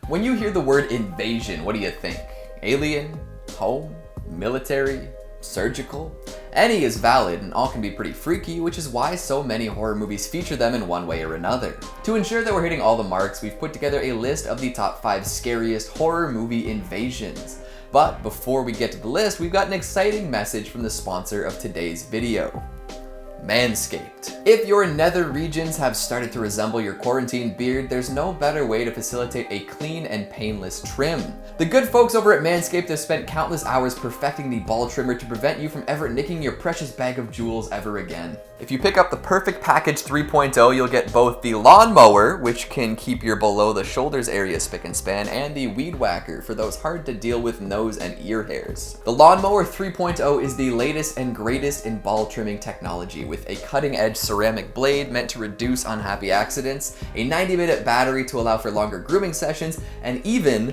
When you hear the word invasion, what do you think? Alien? Home? Military? Surgical? Any is valid and all can be pretty freaky, which is why so many horror movies feature them in one way or another. To ensure that we're hitting all the marks, we've put together a list of the top 5 scariest horror movie invasions. But before we get to the list, we've got an exciting message from the sponsor of today's video. Manscaped. If your nether regions have started to resemble your quarantine beard, there's no better way to facilitate a clean and painless trim. The good folks over at Manscaped have spent countless hours perfecting the ball trimmer to prevent you from ever nicking your precious bag of jewels ever again. If you pick up the Perfect Package 3.0, you'll get both the lawnmower, which can keep your below the shoulders area spick and span, and the weed whacker for those hard to deal with nose and ear hairs. The Lawnmower 3.0 is the latest and greatest in ball trimming technology, with a cutting-edge ceramic blade meant to reduce unhappy accidents, a 90-minute battery to allow for longer grooming sessions, and even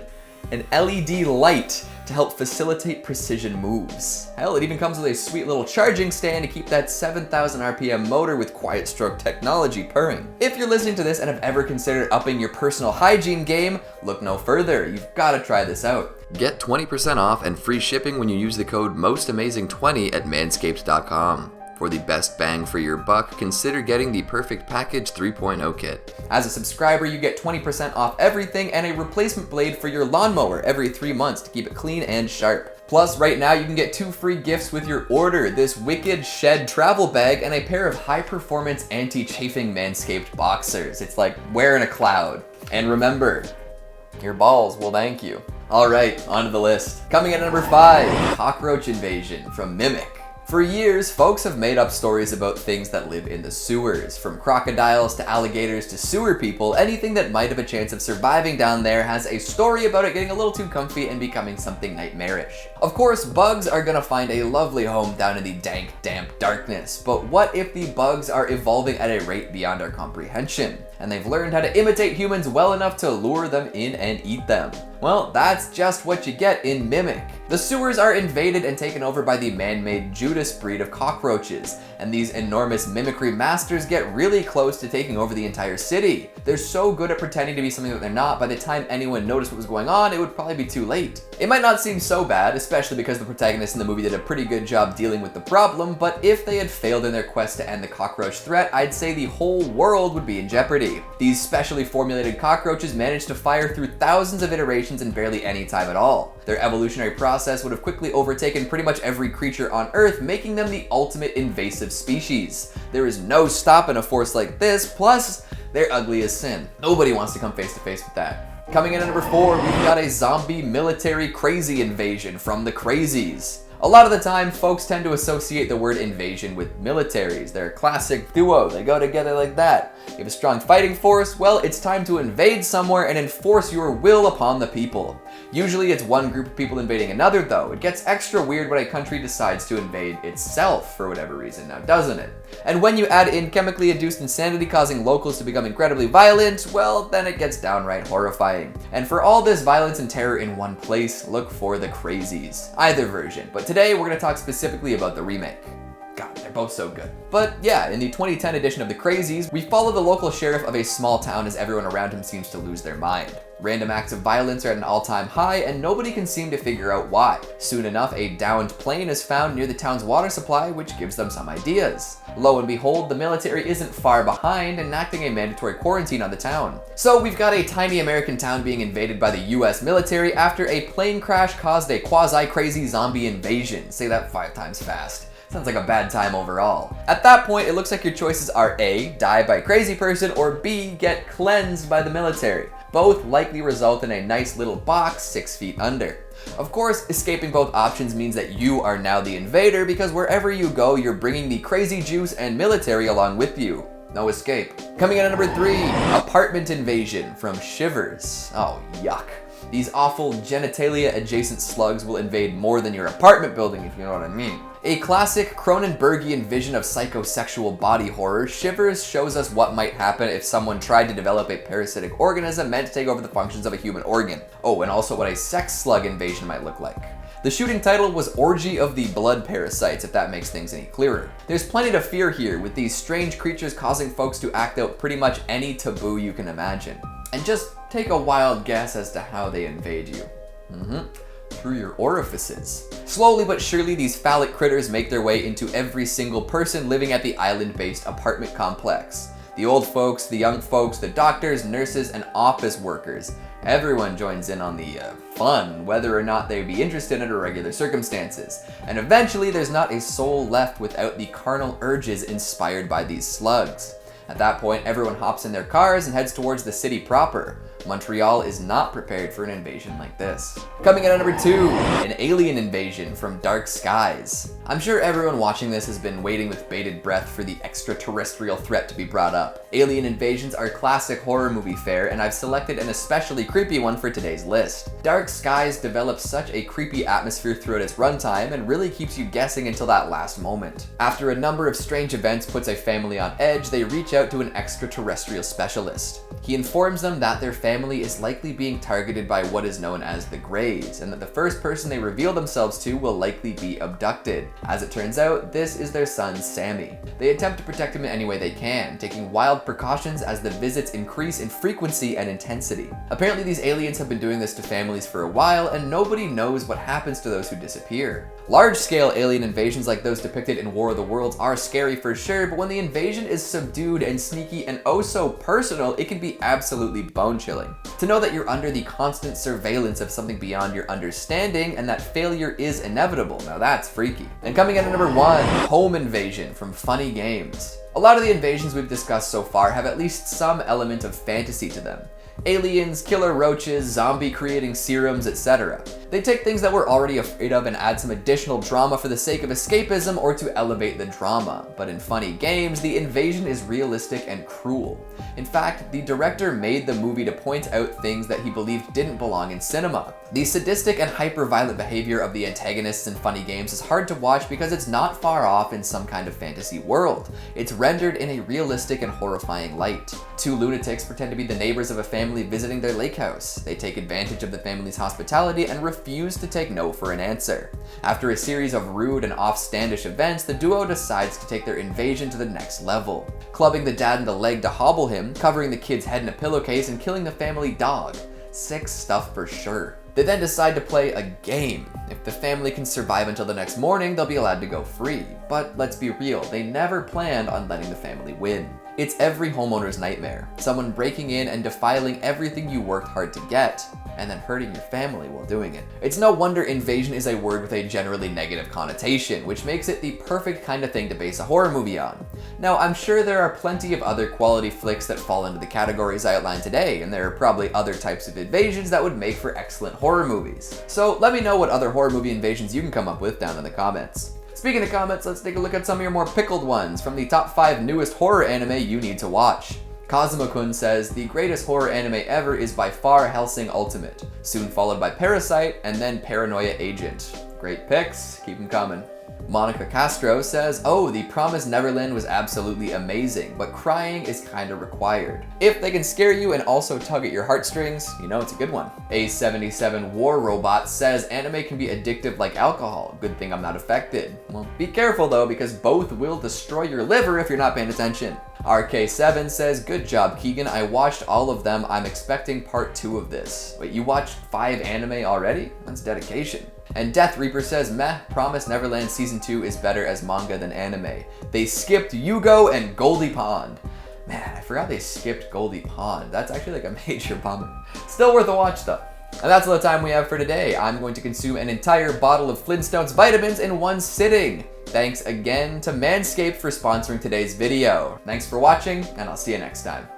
an LED light to help facilitate precision moves. Hell, it even comes with a sweet little charging stand to keep that 7,000 RPM motor with quiet stroke technology purring. If you're listening to this and have ever considered upping your personal hygiene game, look no further. You've got to try this out. Get 20% off and free shipping when you use the code MOSTAMAZING20 at manscaped.com. For the best bang for your buck, consider getting the Perfect Package 3.0 kit. As a subscriber, you get 20% off everything and a replacement blade for your lawnmower every 3 months to keep it clean and sharp. Plus, right now you can get 2 free gifts with your order: this wicked shed travel bag and a pair of high-performance anti-chafing Manscaped boxers. It's like wearing a cloud. And remember, your balls will thank you. Alright, on to the list. Coming in at number 5, Cockroach Invasion from Mimic. For years, folks have made up stories about things that live in the sewers. From crocodiles to alligators to sewer people, anything that might have a chance of surviving down there has a story about it getting a little too comfy and becoming something nightmarish. Of course, bugs are gonna find a lovely home down in the dank, damp darkness, but what if the bugs are evolving at a rate beyond our comprehension, and they've learned how to imitate humans well enough to lure them in and eat them? Well, that's just what you get in Mimic. The sewers are invaded and taken over by the man-made Judas breed of cockroaches, and these enormous mimicry masters get really close to taking over the entire city. They're so good at pretending to be something that they're not, by the time anyone noticed what was going on, it would probably be too late. It might not seem so bad, especially because the protagonists in the movie did a pretty good job dealing with the problem, but if they had failed in their quest to end the cockroach threat, I'd say the whole world would be in jeopardy. These specially formulated cockroaches managed to fire through thousands of iterations in barely any time at all. Their evolutionary process would have quickly overtaken pretty much every creature on Earth, making them the ultimate invasive species. There is no stopping a force like this, plus they're ugly as sin. Nobody wants to come face to face with that. Coming in at number 4, we've got a zombie military crazy invasion from the Crazies. A lot of the time, folks tend to associate the word invasion with militaries. They're a classic duo, they go together like that. You have a strong fighting force, well, it's time to invade somewhere and enforce your will upon the people. Usually it's one group of people invading another though. It gets extra weird when a country decides to invade itself for whatever reason now, doesn't it? And when you add in chemically induced insanity causing locals to become incredibly violent, well, then it gets downright horrifying. And for all this violence and terror in one place, look for the Crazies. Either version, but today we're going to talk specifically about the remake. God, they're both so good. But yeah, in the 2010 edition of the Crazies, we follow the local sheriff of a small town as everyone around him seems to lose their mind. Random acts of violence are at an all-time high, and nobody can seem to figure out why. Soon enough, a downed plane is found near the town's water supply, which gives them some ideas. Lo and behold, the military isn't far behind, enacting a mandatory quarantine on the town. So we've got a tiny American town being invaded by the US military after a plane crash caused a quasi-crazy zombie invasion. Say that 5 times fast. Sounds like a bad time overall. At that point, it looks like your choices are A, die by a crazy person, or B, get cleansed by the military. Both likely result in a nice little box 6 feet under. Of course, escaping both options means that you are now the invader, because wherever you go, you're bringing the crazy juice and military along with you. No escape. Coming in at number 3, Apartment Invasion from Shivers. Oh, yuck. These awful genitalia-adjacent slugs will invade more than your apartment building, if you know what I mean. A classic Cronenbergian vision of psychosexual body horror, Shivers shows us what might happen if someone tried to develop a parasitic organism meant to take over the functions of a human organ. Oh, and also what a sex slug invasion might look like. The shooting title was Orgy of the Blood Parasites, if that makes things any clearer. There's plenty to fear here, with these strange creatures causing folks to act out pretty much any taboo you can imagine. And just Take a wild guess as to how they invade you. Through your orifices. Slowly but surely, these phallic critters make their way into every single person living at the island-based apartment complex. The old folks, the young folks, the doctors, nurses, and office workers. Everyone joins in on the fun, whether or not they'd be interested under regular circumstances. And eventually, there's not a soul left without the carnal urges inspired by these slugs. At that point, everyone hops in their cars and heads towards the city proper. Montreal is not prepared for an invasion like this. Coming in at number 2, an alien invasion from dark skies. I'm sure everyone watching this has been waiting with bated breath for the extraterrestrial threat to be brought up. Alien invasions are classic horror movie fare, and I've selected an especially creepy one for today's list. Dark Skies develops such a creepy atmosphere throughout its runtime and really keeps you guessing until that last moment. After a number of strange events puts a family on edge, they reach out to an extraterrestrial specialist. He informs them that their family is likely being targeted by what is known as the Greys, and that the first person they reveal themselves to will likely be abducted. As it turns out, this is their son Sammy. They attempt to protect him in any way they can, taking wild precautions as the visits increase in frequency and intensity. Apparently these aliens have been doing this to families for a while, and nobody knows what happens to those who disappear. Large-scale alien invasions like those depicted in War of the Worlds are scary for sure, but when the invasion is subdued and sneaky and oh so personal, it can be absolutely bone-chilling. To know that you're under the constant surveillance of something beyond your understanding and that failure is inevitable, now that's freaky. And coming in at number 1, home invasion from Funny Games. A lot of the invasions we've discussed so far have at least some element of fantasy to them. Aliens, killer roaches, zombie creating serums, etc. They take things that we're already afraid of and add some additional drama for the sake of escapism or to elevate the drama. But in Funny Games, the invasion is realistic and cruel. In fact, the director made the movie to point out things that he believed didn't belong in cinema. The sadistic and hyper-violent behavior of the antagonists in Funny Games is hard to watch because it's not far off in some kind of fantasy world. It's rendered in a realistic and horrifying light. 2 lunatics pretend to be the neighbors of a family visiting their lake house. They take advantage of the family's hospitality and refuse to take no for an answer. After a series of rude and offstandish events, the duo decides to take their invasion to the next level, clubbing the dad in the leg to hobble him, covering the kid's head in a pillowcase, and killing the family dog. Sick stuff for sure. They then decide to play a game. If the family can survive until the next morning, they'll be allowed to go free. But let's be real, they never planned on letting the family win. It's every homeowner's nightmare. Someone breaking in and defiling everything you worked hard to get, and then hurting your family while doing it. It's no wonder invasion is a word with a generally negative connotation, which makes it the perfect kind of thing to base a horror movie on. Now, I'm sure there are plenty of other quality flicks that fall into the categories I outlined today, and there are probably other types of invasions that would make for excellent horror movies. So let me know what other horror movie invasions you can come up with down in the comments. Speaking of comments, let's take a look at some of your more pickled ones from the top 5 newest horror anime you need to watch. Kazuma-kun says, the greatest horror anime ever is by far Hellsing Ultimate, soon followed by Parasite, and then Paranoia Agent. Great picks, keep them coming. Monica Castro says, oh, The Promised Neverland was absolutely amazing, but crying is kinda required. If they can scare you and also tug at your heartstrings, you know it's a good one. A77 War Robot says, anime can be addictive like alcohol. Good thing I'm not affected. Well, be careful though, because both will destroy your liver if you're not paying attention. RK7 says, good job, Keegan. I watched all of them. I'm expecting part 2 of this. Wait, you watched 5 anime already? That's dedication. And Death Reaper says, meh, Promised Neverland Season 2 is better as manga than anime. They skipped Yugo and Goldie Pond. Man, I forgot they skipped Goldie Pond. That's actually like a major bummer. Still worth a watch though. And that's all the time we have for today. I'm going to consume an entire bottle of Flintstones vitamins in one sitting. Thanks again to Manscaped for sponsoring today's video. Thanks for watching, and I'll see you next time.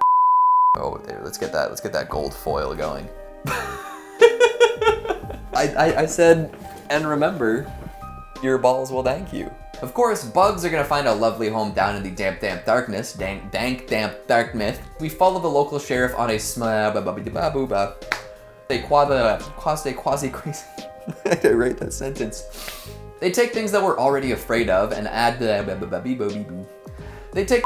Oh, there, let's get that gold foil going. I said, and remember, your balls will thank you. Of course, bugs are gonna find a lovely home down in the damp darkness. Dank damp dark myth. We follow the local sheriff on a quasi crazy. I can write that sentence. They take things that we're already afraid of and add the they take